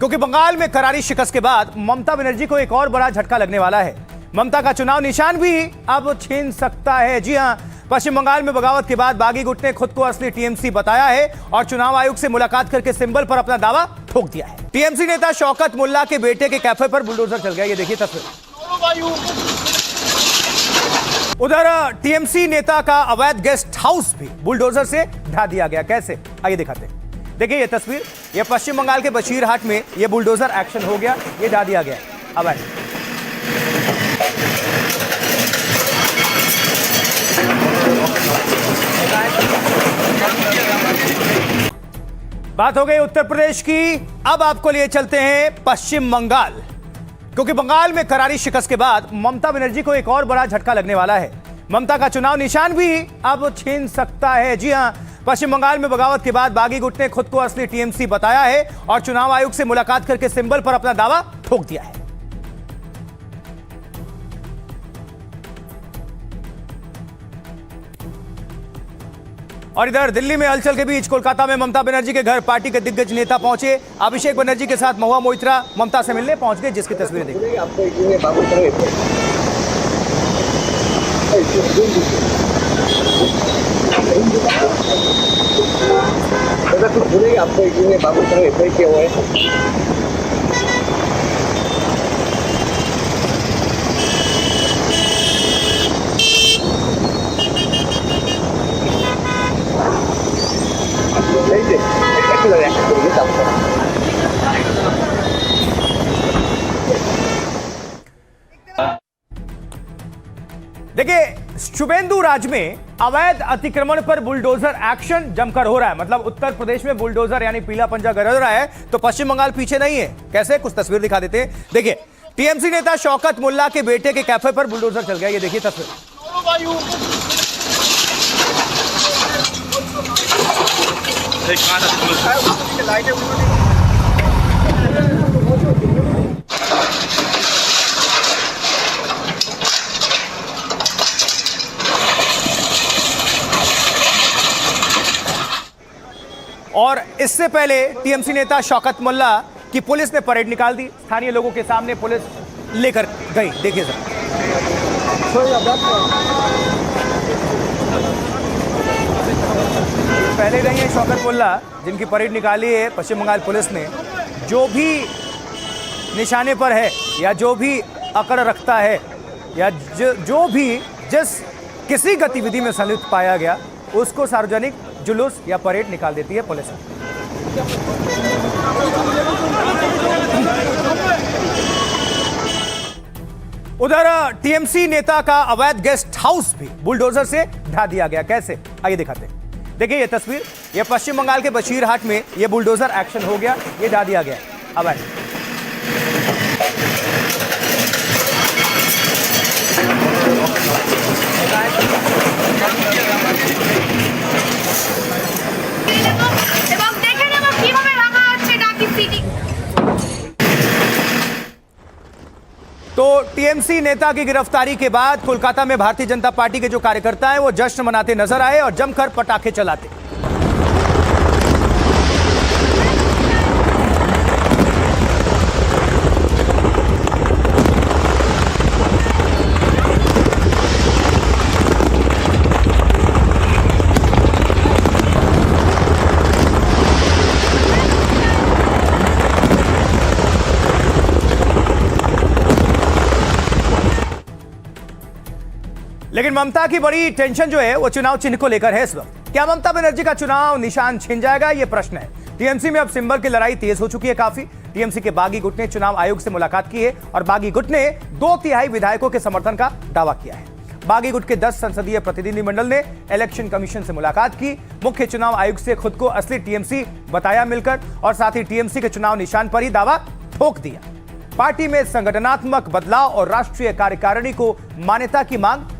क्योंकि बंगाल में करारी शिकस्त के बाद ममता बनर्जी को एक और बड़ा झटका लगने वाला है। ममता का चुनाव निशान भी अब छीन सकता है। जी हां, पश्चिम बंगाल में बगावत के बाद बागी गुट ने खुद को असली टीएमसी बताया है और चुनाव आयोग से मुलाकात करके सिंबल पर अपना दावा ठोक दिया है। टीएमसी नेता शौकत मुल्ला के बेटे के कैफे पर बुलडोजर चल गया। ये देखिए तस्वीर। उधर टीएमसी नेता का अवैध गेस्ट हाउस भी बुलडोजर से ढा दिया गया। कैसे, आइए दिखाते हैं। देखिए ये तस्वीर, ये पश्चिम बंगाल के बशीरहाट में ये बुलडोजर एक्शन हो गया, ये ढा दिया गया अवैध। बात हो गई उत्तर प्रदेश की, अब आपको लिए चलते हैं पश्चिम बंगाल, क्योंकि बंगाल में करारी शिकस्त के बाद ममता बनर्जी को एक और बड़ा झटका लगने वाला है। ममता का चुनाव निशान भी अब छीन सकता है। जी हां, पश्चिम बंगाल में बगावत के बाद बागी गुट ने खुद को असली टीएमसी बताया है और चुनाव आयोग से मुलाकात करके सिंबल पर अपना दावा ठोक दिया है। और इधर दिल्ली में हलचल के बीच कोलकाता में ममता बनर्जी के घर पार्टी के दिग्गज नेता पहुंचे। अभिषेक बनर्जी के साथ महुआ मोइत्रा ममता से मिलने पहुंच गए, जिसकी तस्वीरें देखिए। देखिए, शुभेंदु राज में अवैध अतिक्रमण पर बुलडोजर एक्शन जमकर हो रहा है। मतलब उत्तर प्रदेश में बुलडोजर यानी पीला पंजा गरज रहा है, तो पश्चिम बंगाल पीछे नहीं है। कैसे, कुछ तस्वीर दिखा देते हैं। देखिए, टीएमसी नेता शौकत मुल्ला के बेटे के कैफे पर बुलडोजर चल गया। ये देखिए तस्वीर। और इससे पहले टीएमसी नेता शौकत मुल्ला की पुलिस ने परेड निकाल दी। स्थानीय लोगों के सामने पुलिस लेकर गई। देखिए सर, पहले नहीं है शौकत मुल्ला जिनकी परेड निकाली है पश्चिम बंगाल पुलिस ने। जो भी निशाने पर है या जो भी अकड़ रखता है या जो भी जिस किसी गतिविधि में संलिप्त पाया गया, उसको सार्वजनिक जुलूस या परेड निकाल देती है पुलिस। उधर टीएमसी नेता का अवैध गेस्ट हाउस भी बुलडोजर से ढा दिया गया। कैसे, आइए दिखाते हैं। देखिए ये तस्वीर, ये पश्चिम बंगाल के बशीरहाट में ये बुलडोजर एक्शन हो गया, ये ढा दिया गया अवैध। तो टीएमसी नेता की गिरफ्तारी के बाद कोलकाता में भारतीय जनता पार्टी के जो कार्यकर्ता हैं वो जश्न मनाते नजर आए और जमकर पटाखे चलाते। लेकिन ममता की बड़ी टेंशन जो है वो चुनाव चिन्ह को लेकर है इस वक्त। क्या ममता बनर्जी का चुनाव निशान छिन जाएगा, ये प्रश्न है। टीएमसी में अब सिंबल की लड़ाई तेज हो चुकी है काफी। टीएमसी के बागी गुट ने चुनाव आयोग से मुलाकात की है और बागी गुट ने 2/3 विधायकों के समर्थन का दावा किया है। बागी गुट के 10 संसदीय प्रतिनिधिमंडल ने इलेक्शन कमीशन से मुलाकात की, मुख्य चुनाव आयुक्त से खुद को असली टीएमसी बताया मिलकर और साथ ही टीएमसी के चुनाव निशान पर ही दावा ठोक दिया। पार्टी में संगठनात्मक बदलाव और राष्ट्रीय कार्यकारिणी को मान्यता की मांग।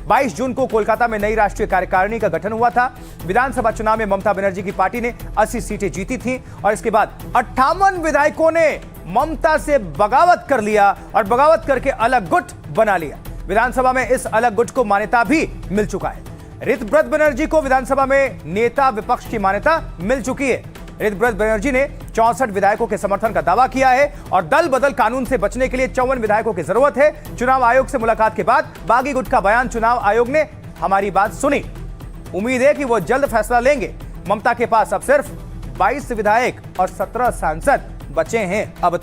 22 जून को कोलकाता में नई राष्ट्रीय कार्यकारिणी का गठन हुआ था। विधानसभा चुनाव में ममता बनर्जी की पार्टी ने 80 सीटें जीती थीं और इसके बाद 58 विधायकों ने ममता से बगावत कर लिया और बगावत करके अलग गुट बना लिया। विधानसभा में इस अलग गुट को मान्यता भी मिल चुका है। ऋतव्रत बनर्जी को विधानसभा में नेता विपक्ष की मान्यता मिल चुकी है। ऋतव्रत बनर्जी ने 64 विधायकों के समर्थन का दावा किया है और दल बदल कानून से बचने के लिए 54 विधायकों की जरूरत है। चुनाव आयोग से मुलाकात के बाद बागी गुट का बयान, चुनाव आयोग ने हमारी बात सुनी, उम्मीद है कि वो जल्द फैसला लेंगे। ममता के पास अब सिर्फ 22 विधायक और 17 सांसद बचे हैं अब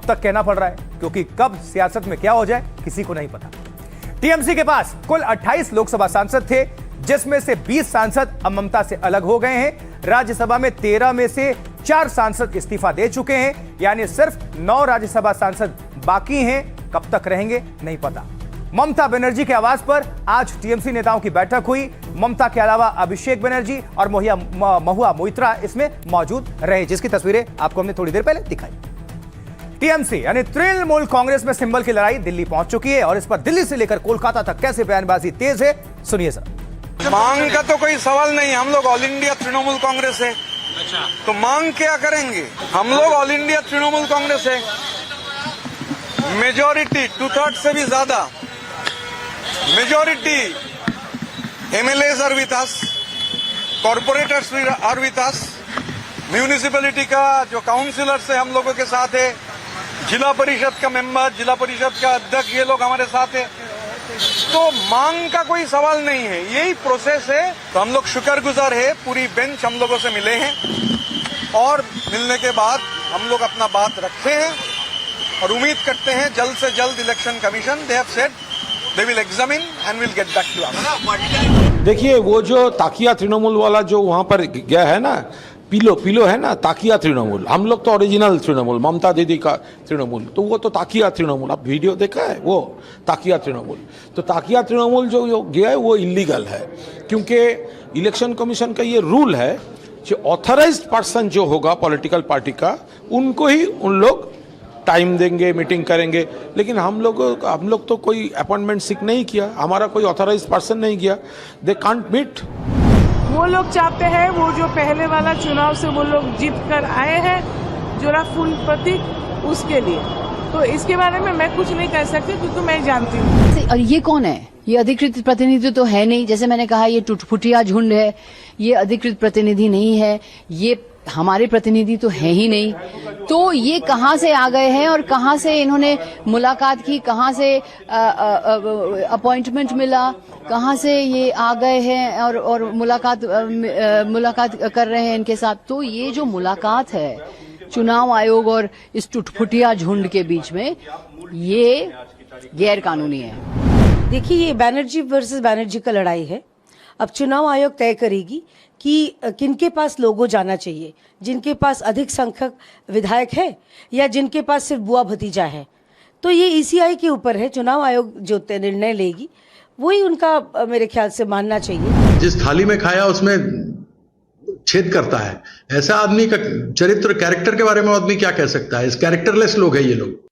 तक कहना पड़ रहा है, क्योंकि कब सियासत में क्या हो जाए किसी को नहीं पता। टीएमसी के पास कुल 28 लोकसभा सांसद थे, जिसमें से 20 सांसद अब ममता से अलग हो गए हैं। राज्यसभा में 13 में से 4 सांसद इस्तीफा दे चुके हैं, यानी सिर्फ 9 राज्यसभा सांसद बाकी हैं। कब तक रहेंगे नहीं पता। ममता बनर्जी के आवास पर आज टीएमसी नेताओं की बैठक हुई। ममता के अलावा अभिषेक बनर्जी और महुआ मोइत्रा इसमें मौजूद रहे, जिसकी तस्वीरें आपको हमने थोड़ी देर पहले दिखाई। टीएमसी यानी तृणमूल कांग्रेस में सिंबल की लड़ाई दिल्ली पहुंच चुकी है और इस पर दिल्ली से लेकर कोलकाता तक कैसे बयानबाजी तेज है, सुनिए सर। मांग का तो कोई सवाल नहीं, हम लोग ऑल इंडिया तृणमूल कांग्रेस है। तो मांग क्या करेंगे? हम लोग ऑल इंडिया तृणमूल कांग्रेस है। मेजॉरिटी 2/3 से भी ज्यादा majority MLAs are with us, corporators are with us, municipality का जो काउंसिलर्स है हम लोगों के साथ है, जिला परिषद का मेंबर, जिला परिषद का अध्यक्ष, ये लोग हमारे साथ है। तो मांग का कोई सवाल नहीं है, यही प्रोसेस है। तो हम लोग शुक्रगुजार है, पूरी बेंच हम लोगों से मिले हैं और मिलने के बाद हम लोग अपना बात रखते हैं और उम्मीद करते हैं जल्द से जल्द election commission they have said they will examine and will get back to us. देखिए, वो जो ताकिया तृणमूल वाला जो वहां पर गया है ना, पिलो है ना, ताकिया तृणमूल। हम लोग तो ओरिजिनल तृणमूल, ममता दीदी का तृणमूल, तो वो तो ताकिया तृणमूल। आप वीडियो देखा है, वो ताकिया तृणमूल। तो ताकिया तृणमूल जो गया है वो इलीगल है, क्योंकि इलेक्शन कमीशन का ये रूल है कि ऑथराइज्ड पर्सन जो होगा पॉलिटिकल पार्टी का, उनको ही उन लोग टाइम देंगे, मीटिंग करेंगे। लेकिन हम लोग तो कोई अपॉइंटमेंट सीख नहीं किया, हमारा कोई ऑथराइज्ड पर्सन नहीं किया। They can't meet. वो लोग चाहते हैं, वो जो पहले वाला चुनाव से वो लोग जीत कर आए हैं, जोरा फूल प्रतीक, उसके लिए। तो इसके बारे में मैं कुछ नहीं कह सकती, क्योंकि मैं जानती हूँ। और ये कौन है? ये अधिकृत प्रतिनिधि तो है नहीं। जैसे मैंने कहा, ये टुटफुटिया झुंड है, ये अधिकृत प्रतिनिधि नहीं है, ये हमारे प्रतिनिधि तो है ही नहीं। तो ये कहाँ से आ गए हैं और कहाँ से इन्होंने मुलाकात की, कहाँ से अपॉइंटमेंट मिला, कहाँ से ये आ गए हैं और मुलाकात कर रहे हैं इनके साथ। तो ये जो मुलाकात है चुनाव आयोग और इस टुटफुटिया झुंड के बीच में, ये गैर कानूनी है। देखिए, ये बैनर्जी वर्सेस बैनर्जी का लड़ाई है। अब चुनाव आयोग तय करेगी कि किनके पास लोगो जाना चाहिए, जिनके पास अधिक संख्यक विधायक है या जिनके पास सिर्फ बुआ भतीजा है। तो ये ईसीआई के ऊपर है, चुनाव आयोग जो निर्णय लेगी वही उनका मेरे ख्याल से मानना चाहिए। जिस थाली में खाया उसमें छेद करता है, ऐसा आदमी का चरित्र, कैरेक्टर के बारे में आदमी क्या कह सकता है? इस कैरेक्टरलेस लोग है ये लोग।